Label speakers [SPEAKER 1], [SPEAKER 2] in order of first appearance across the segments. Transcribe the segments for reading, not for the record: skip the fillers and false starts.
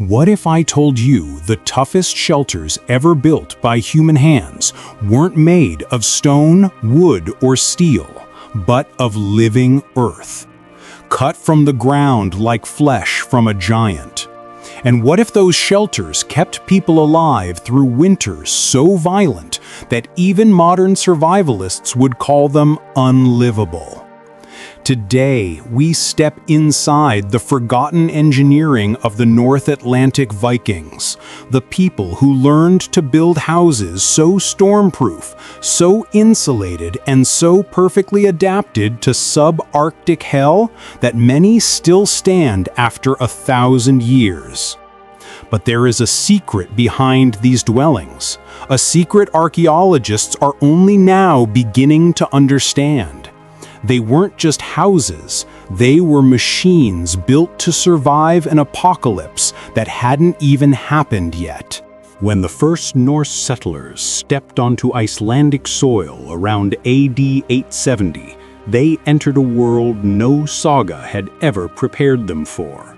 [SPEAKER 1] What if I told you the toughest shelters ever built by human hands weren't made of stone, wood, or steel, but of living earth, cut from the ground like flesh from a giant? And what if those shelters kept people alive through winters so violent that even modern survivalists would call them unlivable? Today, we step inside the forgotten engineering of the North Atlantic Vikings, the people who learned to build houses so stormproof, so insulated, and so perfectly adapted to subarctic hell that many still stand after 1,000 years. But there is a secret behind these dwellings, a secret archaeologists are only now beginning to understand. They weren't just houses, they were machines built to survive an apocalypse that hadn't even happened yet. When the first Norse settlers stepped onto Icelandic soil around AD 870, they entered a world no saga had ever prepared them for.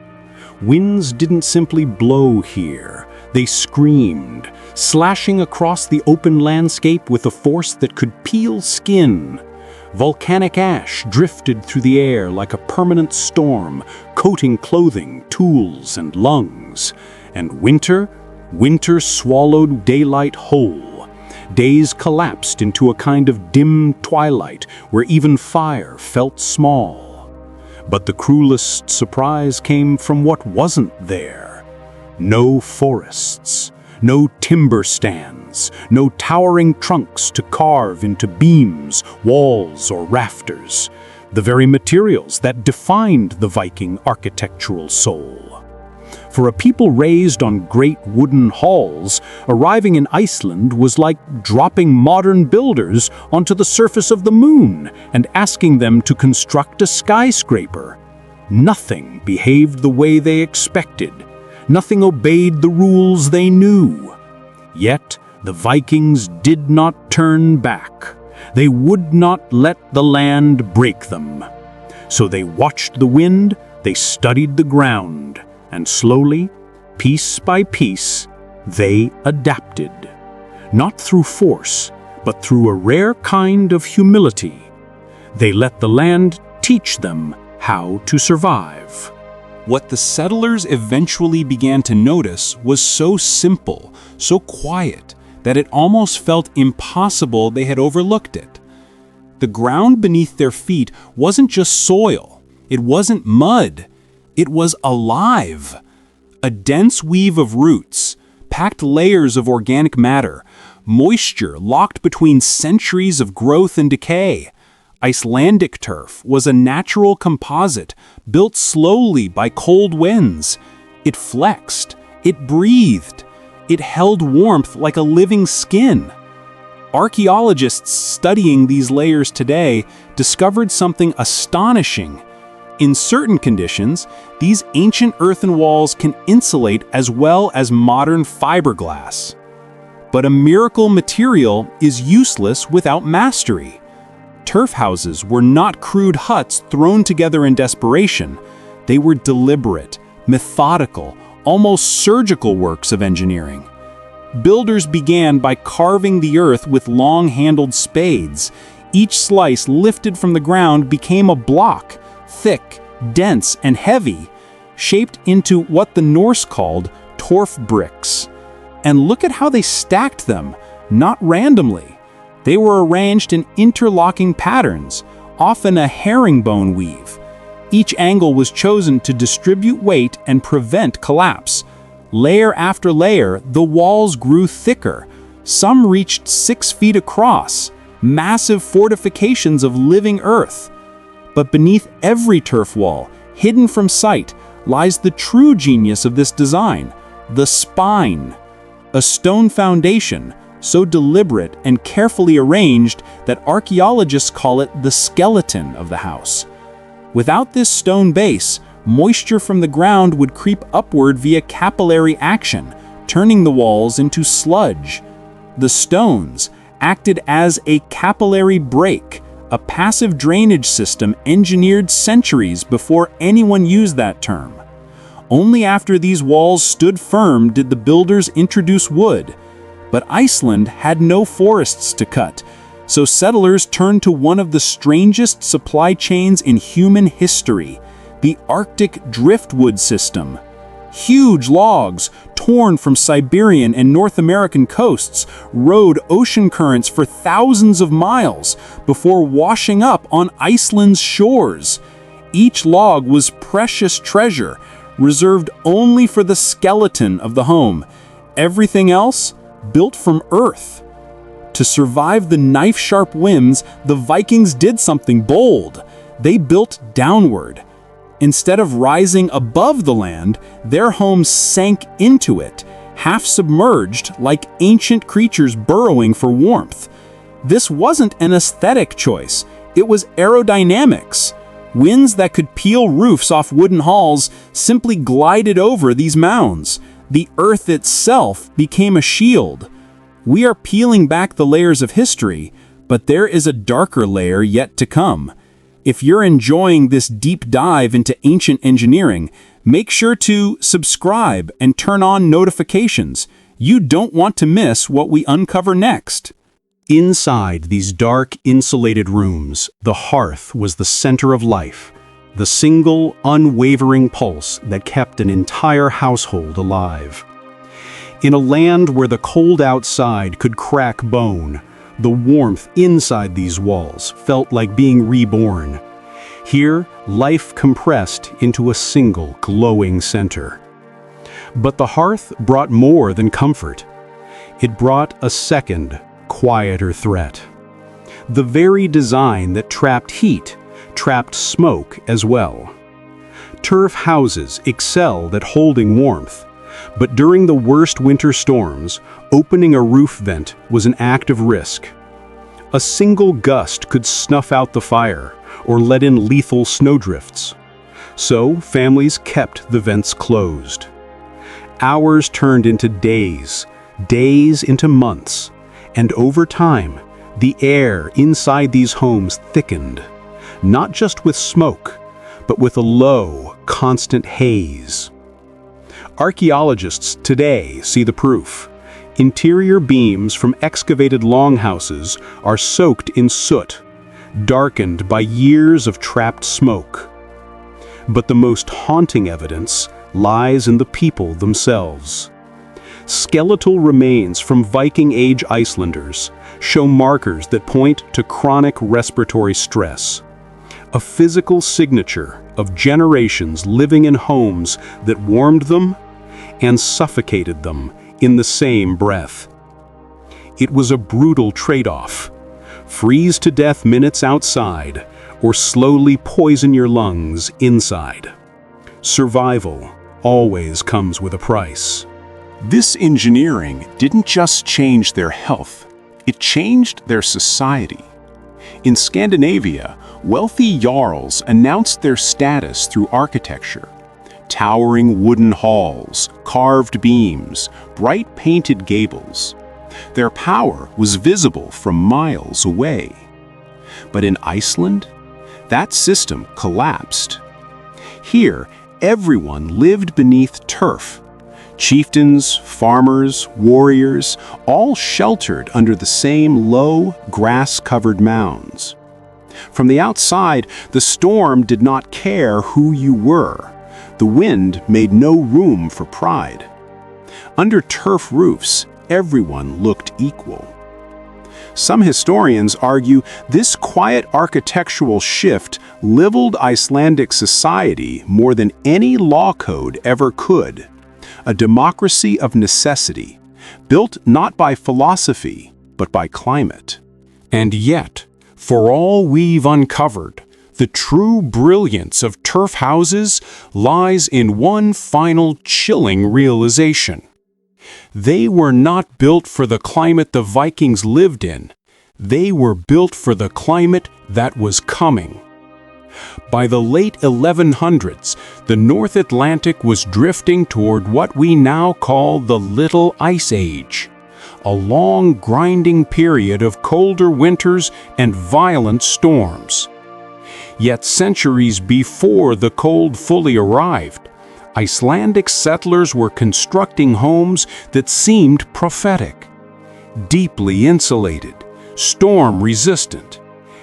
[SPEAKER 1] Winds didn't simply blow here, they screamed, slashing across the open landscape with a force that could peel skin. Volcanic ash drifted through the air like a permanent storm, coating clothing, tools, and lungs. And winter swallowed daylight whole. Days collapsed into a kind of dim twilight where even fire felt small. But the cruelest surprise came from what wasn't there. No forests, no timber stands, no towering trunks to carve into beams, walls, or rafters, the very materials that defined the Viking architectural soul. For a people raised on great wooden halls, arriving in Iceland was like dropping modern builders onto the surface of the moon and asking them to construct a skyscraper. Nothing behaved the way they expected. Nothing obeyed the rules they knew. Yet, the Vikings did not turn back. They would not let the land break them. So they watched the wind, they studied the ground, and slowly, piece by piece, they adapted. Not through force, but through a rare kind of humility. They let the land teach them how to survive. What the settlers eventually began to notice was so simple, so quiet, that it almost felt impossible they had overlooked it. The ground beneath their feet wasn't just soil, it wasn't mud, it was alive. A dense weave of roots, packed layers of organic matter, moisture locked between centuries of growth and decay. Icelandic turf was a natural composite built slowly by cold winds. It flexed, it breathed, it held warmth like a living skin. Archaeologists studying these layers today discovered something astonishing. In certain conditions, these ancient earthen walls can insulate as well as modern fiberglass. But a miracle material is useless without mastery. Turf houses were not crude huts thrown together in desperation. They were deliberate, methodical, almost surgical works of engineering. Builders began by carving the earth with long-handled spades. Each slice lifted from the ground became a block, thick, dense, and heavy, shaped into what the Norse called torf bricks. And look at how they stacked them, not randomly. They were arranged in interlocking patterns, often a herringbone weave. Each angle was chosen to distribute weight and prevent collapse. Layer after layer, the walls grew thicker. Some reached 6 feet across, massive fortifications of living earth. But beneath every turf wall, hidden from sight, lies the true genius of this design, the spine. A stone foundation, so deliberate and carefully arranged that archaeologists call it the skeleton of the house. Without this stone base, moisture from the ground would creep upward via capillary action, turning the walls into sludge. The stones acted as a capillary break, a passive drainage system engineered centuries before anyone used that term. Only after these walls stood firm did the builders introduce wood. But Iceland had no forests to cut, so settlers turned to one of the strangest supply chains in human history, the Arctic driftwood system. Huge logs, torn from Siberian and North American coasts, rode ocean currents for thousands of miles before washing up on Iceland's shores. Each log was precious treasure, reserved only for the skeleton of the home. Everything else, built from earth. To survive the knife-sharp winds, the Vikings did something bold. They built downward. Instead of rising above the land, their homes sank into it, half submerged like ancient creatures burrowing for warmth. This wasn't an aesthetic choice, it was aerodynamics. Winds that could peel roofs off wooden halls simply glided over these mounds. The earth itself became a shield. We are peeling back the layers of history, but there is a darker layer yet to come. If you're enjoying this deep dive into ancient engineering, make sure to subscribe and turn on notifications. You don't want to miss what we uncover next. Inside these dark, insulated rooms, the hearth was the center of life, the single, unwavering pulse that kept an entire household alive. In a land where the cold outside could crack bone, the warmth inside these walls felt like being reborn. Here, life compressed into a single glowing center. But the hearth brought more than comfort. It brought a second, quieter threat. The very design that trapped heat, trapped smoke as well. Turf houses excelled at holding warmth, but during the worst winter storms, opening a roof vent was an act of risk. A single gust could snuff out the fire or let in lethal snowdrifts. So families kept the vents closed. Hours turned into days, days into months, and over time, the air inside these homes thickened, not just with smoke, but with a low, constant haze. Archaeologists today see the proof. Interior beams from excavated longhouses are soaked in soot, darkened by years of trapped smoke. But the most haunting evidence lies in the people themselves. Skeletal remains from Viking Age Icelanders show markers that point to chronic respiratory stress, a physical signature of generations living in homes that warmed them and suffocated them in the same breath. It was a brutal trade-off. Freeze to death minutes outside, or slowly poison your lungs inside. Survival always comes with a price. This engineering didn't just change their health, it changed their society. In Scandinavia, wealthy jarls announced their status through architecture. Towering wooden halls, carved beams, bright painted gables. Their power was visible from miles away. But in Iceland, that system collapsed. Here, everyone lived beneath turf. Chieftains, farmers, warriors, all sheltered under the same low, grass-covered mounds. From the outside, the storm did not care who you were. The wind made no room for pride. Under turf roofs, everyone looked equal. Some historians argue this quiet architectural shift leveled Icelandic society more than any law code ever could. A democracy of necessity, built not by philosophy, but by climate. And yet, for all we've uncovered, the true brilliance of turf houses lies in one final chilling realization. They were not built for the climate the Vikings lived in. They were built for the climate that was coming. By the late 1100s, the North Atlantic was drifting toward what we now call the Little Ice Age, a long, grinding period of colder winters and violent storms. Yet centuries before the cold fully arrived, Icelandic settlers were constructing homes that seemed prophetic. Deeply insulated, storm-resistant,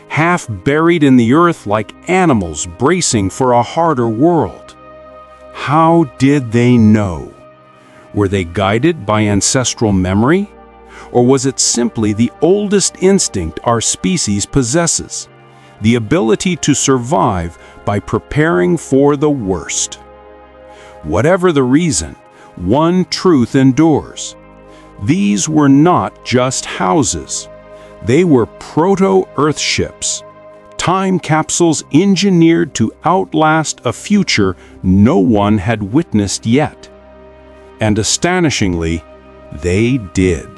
[SPEAKER 1] half buried in the earth like animals bracing for a harder world. How did they know? Were they guided by ancestral memory? Or was it simply the oldest instinct our species possesses, the ability to survive by preparing for the worst? Whatever the reason, one truth endures. These were not just houses. They were proto-Earth ships, time capsules engineered to outlast a future no one had witnessed yet. And astonishingly, they did.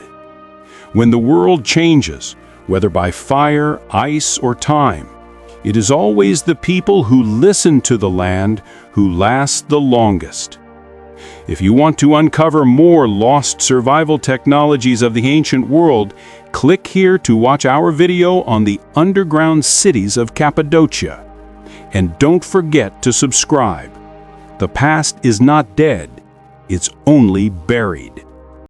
[SPEAKER 1] When the world changes, whether by fire, ice, or time, it is always the people who listen to the land who last the longest. If you want to uncover more lost survival technologies of the ancient world, click here to watch our video on the underground cities of Cappadocia. And don't forget to subscribe. The past is not dead, it's only buried.